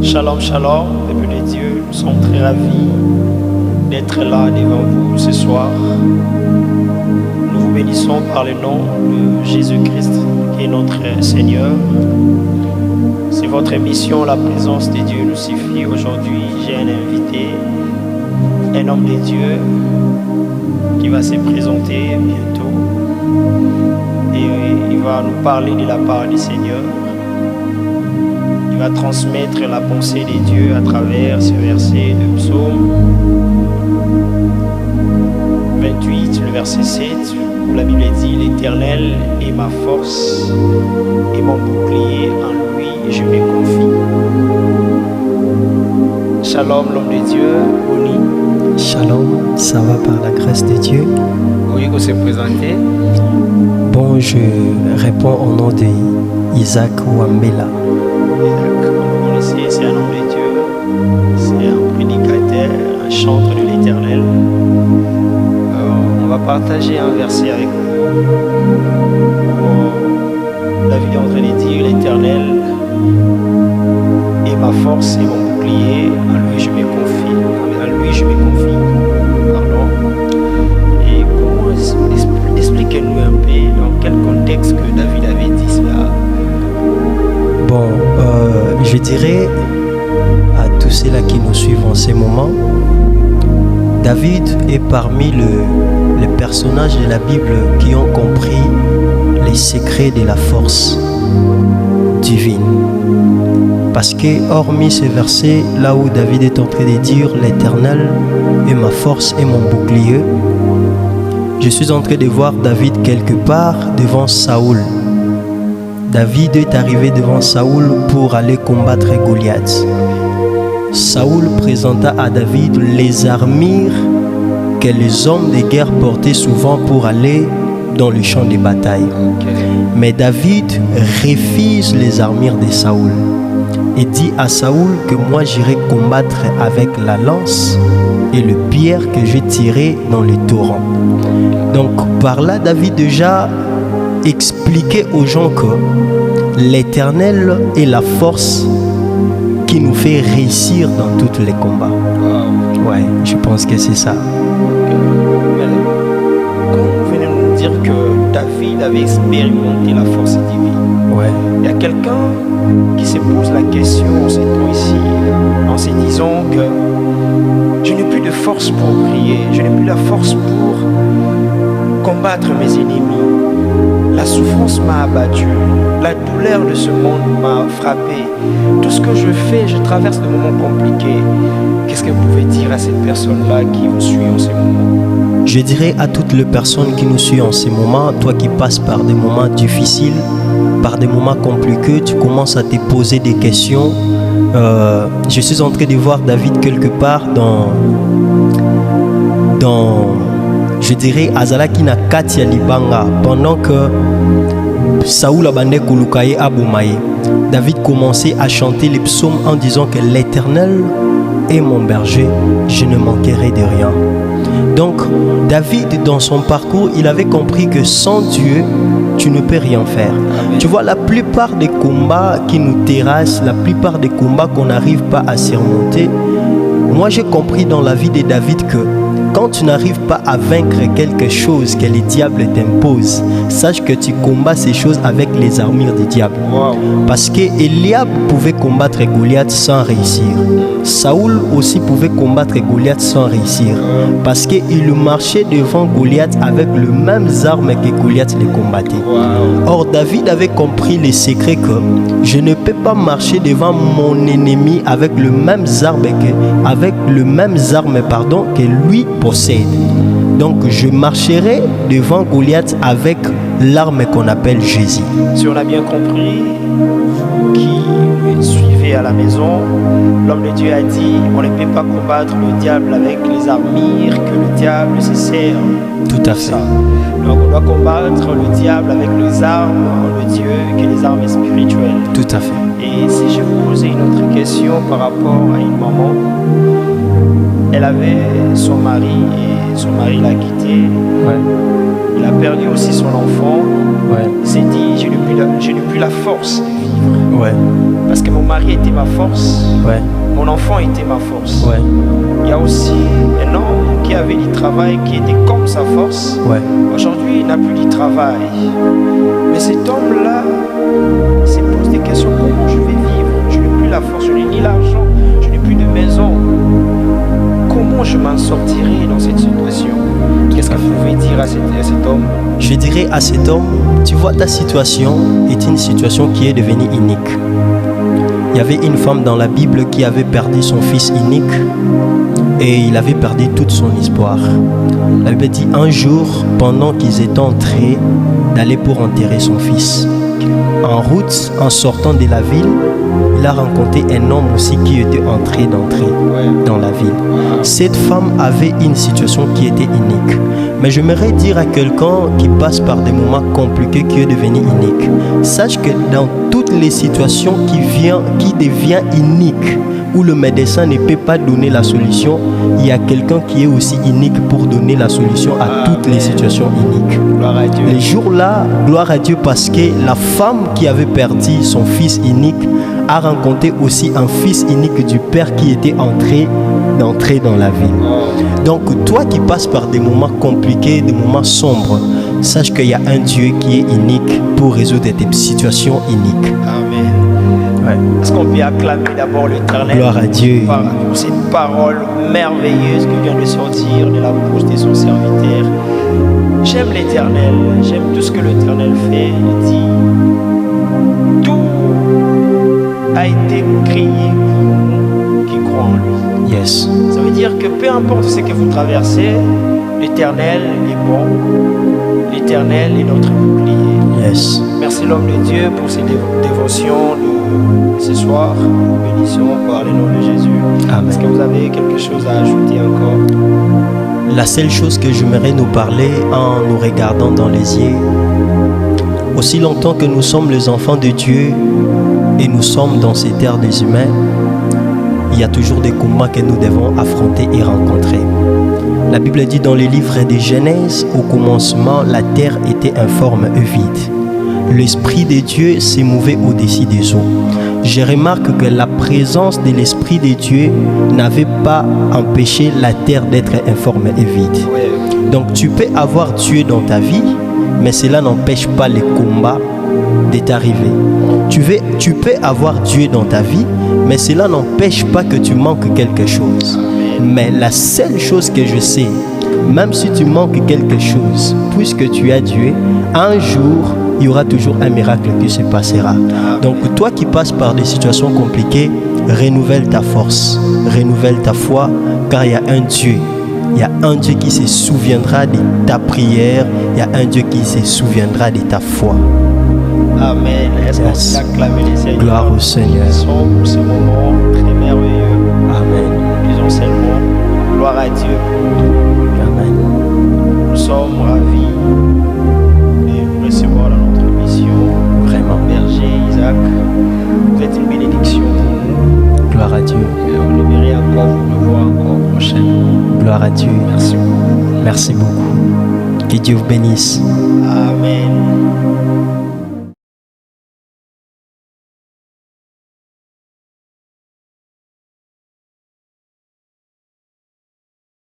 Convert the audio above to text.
Shalom, shalom, peuple de Dieu, nous sommes très ravis d'être là devant vous ce soir. Nous vous bénissons par le nom de Jésus-Christ, qui est notre Seigneur. C'est votre émission, la présence de Dieu nous suffit. Aujourd'hui, j'ai un invité, un homme de Dieu, qui va se présenter bientôt. Et il va nous parler de la part du Seigneur. Il va transmettre la pensée de Dieu à travers ce verset de Psaume 28, le verset 7, où la Bible dit « L'Éternel est ma force et mon bouclier, en lui je me confie ». Shalom, l'homme de Dieu, Boni. Shalom, ça va par la grâce de Dieu. Oui, vous se présenter. Bon, je réponds au nom de Isaac Wambela. Comme vous le savez, c'est un homme de Dieu, c'est un prédicateur, un chanteur de l'Éternel. On va partager un verset avec vous. David est en train de dire l'Éternel est ma force et mon bouclier, à lui je me confie. Pardon. Et comment expliquez-nous un peu dans quel contexte que David avait dit cela. Bon, je dirais à tous ceux-là qui nous suivent en ces moments, David est parmi les personnages de la Bible qui ont compris les secrets de la force divine. Parce que, hormis ce verset, là où David est en train de dire « L'Éternel est ma force et mon bouclier », je suis en train de voir David quelque part devant Saoul. David est arrivé devant Saoul pour aller combattre Goliath. Saoul présenta à David les armures que les hommes de guerre portaient souvent pour aller dans le champ de bataille. Mais David refuse les armures de Saoul et dit à Saoul que moi j'irai combattre avec la lance et le pierre que je tirerai dans les torrents. Donc par là, David déjà expliquait aux gens que l'Éternel est la force qui nous fait réussir dans tous les combats. Ouais, je pense que c'est ça. Quand vous venez nous dire que David avait expérimenté la force divine, Ouais. il y a quelqu'un qui se pose la question en ce temps ici, en se disant que je n'ai plus de force pour prier, je n'ai plus la force pour combattre mes ennemis. La souffrance m'a abattu, la douleur de ce monde m'a frappé. Tout ce que je fais, je traverse des moments compliqués. Qu'est-ce que vous pouvez dire à ces personnes-là qui vous suivent en ces moments? Je dirais à toutes les personnes qui nous suivent en ces moments, toi qui passes par des moments difficiles, par des moments compliqués, tu commences à te poser des questions. Je suis en train de voir David quelque part dans je dirais Azalaki na Katia Libanga, pendant que Saoul abandait Kolukaye Aboumaye. David commençait à chanter les psaumes en disant que l'Éternel est mon berger, je ne manquerai de rien. Donc David, dans son parcours, il avait compris que sans Dieu, tu ne peux rien faire. Amen. Tu vois, la plupart des combats qui nous terrassent, la plupart des combats qu'on n'arrive pas à surmonter, moi j'ai compris dans la vie de David que quand tu n'arrives pas à vaincre quelque chose que le diable t'impose, sache que tu combats ces choses avec les armures du diable. Wow. Parce que Eliab pouvait combattre Goliath sans réussir. Saoul aussi pouvait combattre Goliath sans réussir. Parce qu'il marchait devant Goliath avec les mêmes armes que Goliath les combattait. Wow. Or, David avait compris le secret que je ne peux pas marcher devant mon ennemi avec les mêmes armes que lui possède. Donc je marcherai devant Goliath avec l'arme qu'on appelle Jésus. Si on a bien compris, vous qui suivez à la maison, l'homme de Dieu a dit on ne peut pas combattre le diable avec les armures que le diable se sert. Tout à fait. Donc on doit combattre le diable avec les armes de Dieu, que les armes spirituelles. Tout à fait. Et si je vous posais une autre question par rapport à une maman, elle avait son mari et son mari l'a quitté. Ouais. Il a perdu aussi son enfant. Ouais. Il s'est dit, je n'ai plus la force de vivre. Ouais. Parce que mon mari était ma force. Ouais. Mon enfant était ma force. Ouais. Il y a aussi un homme qui avait du travail, qui était comme sa force. Ouais. Aujourd'hui, il n'a plus du travail. Mais cet homme-là se pose des questions. Comment je vais vivre? Je n'ai plus la force, je n'ai ni l'argent, je n'ai plus de maison. Comment je m'en sortirai dans cette situation? Qu'est-ce que vous pouvez dire à cet homme? Je dirais à cet homme, tu vois, ta situation est une situation qui est devenue unique. Il y avait une femme dans la Bible qui avait perdu son fils unique et il avait perdu toute son espoir. La Bible dit un jour, pendant qu'ils étaient en train d'aller pour enterrer son fils, en route, en sortant de la ville, il a rencontré un homme aussi qui était en train d'entrer dans la ville. Cette femme avait une situation qui était unique. Mais j'aimerais dire à quelqu'un qui passe par des moments compliqués qui est devenu unique, sache que dans toutes les situations qui devient unique, où le médecin ne peut pas donner la solution, il y a quelqu'un qui est aussi unique pour donner la solution à toutes les situations uniques. Gloire à Dieu. Les jours-là, gloire à Dieu, parce que la femme qui avait perdu son fils unique a rencontré aussi un fils unique du Père qui était d'entrer dans la vie. Donc toi qui passes par des moments compliqués, des moments sombres, sache qu'il y a un Dieu qui est unique pour résoudre des situations uniques. Amen. Ouais. Est-ce qu'on peut acclamer d'abord l'Éternel Gloire à Dieu. pour cette parole merveilleuse qui vient de sortir de la bouche de son serviteur? J'aime l'Éternel, j'aime tout ce que l'Éternel fait. Il dit, tout a été créé pour nous qui croient en lui. Yes. Ça veut dire que peu importe ce que vous traversez, l'Éternel est bon, l'Éternel est notre bouclier. Yes. Merci l'homme de Dieu pour ses dévotions de ce soir. Nous bénissons par le nom de Jésus. Amen. Est-ce que vous avez quelque chose à ajouter encore? La seule chose que j'aimerais nous parler en nous regardant dans les yeux, aussi longtemps que nous sommes les enfants de Dieu et nous sommes dans ces terres des humains, il y a toujours des combats que nous devons affronter et rencontrer. La Bible dit dans les livres de Genèse, au commencement, la terre était informe et vide. L'Esprit de Dieu s'est mouvé au-dessus des eaux. Je remarque que la présence de l'Esprit de Dieu n'avait pas empêché la terre d'être informe et vide. Donc tu peux avoir Dieu dans ta vie, mais cela n'empêche pas les combats de t'arriver. Tu peux avoir Dieu dans ta vie, mais cela n'empêche pas que tu manques quelque chose. Mais la seule chose que je sais, même si tu manques quelque chose, puisque tu as Dieu, un jour, il y aura toujours un miracle qui se passera. Donc toi qui passes par des situations compliquées, renouvelle ta force, renouvelle ta foi, car il y a un Dieu. Il y a un Dieu qui se souviendra de ta prière, il y a un Dieu qui se souviendra de ta foi. Amen. Est-ce qu'on peut acclamer les Seigneurs? Gloire au Seigneur. Pour ce moment très merveilleux. Amen. Disons seulement gloire à Dieu pour tout. Amen. Nous sommes ravis de vous recevoir dans notre mission. Vraiment. Berger Isaac, vous êtes une bénédiction pour nous. Gloire à Dieu. Et on aimerait encore vous revoir encore prochainement. Gloire à Dieu. Merci beaucoup. Merci beaucoup. Que Dieu vous bénisse. Amen.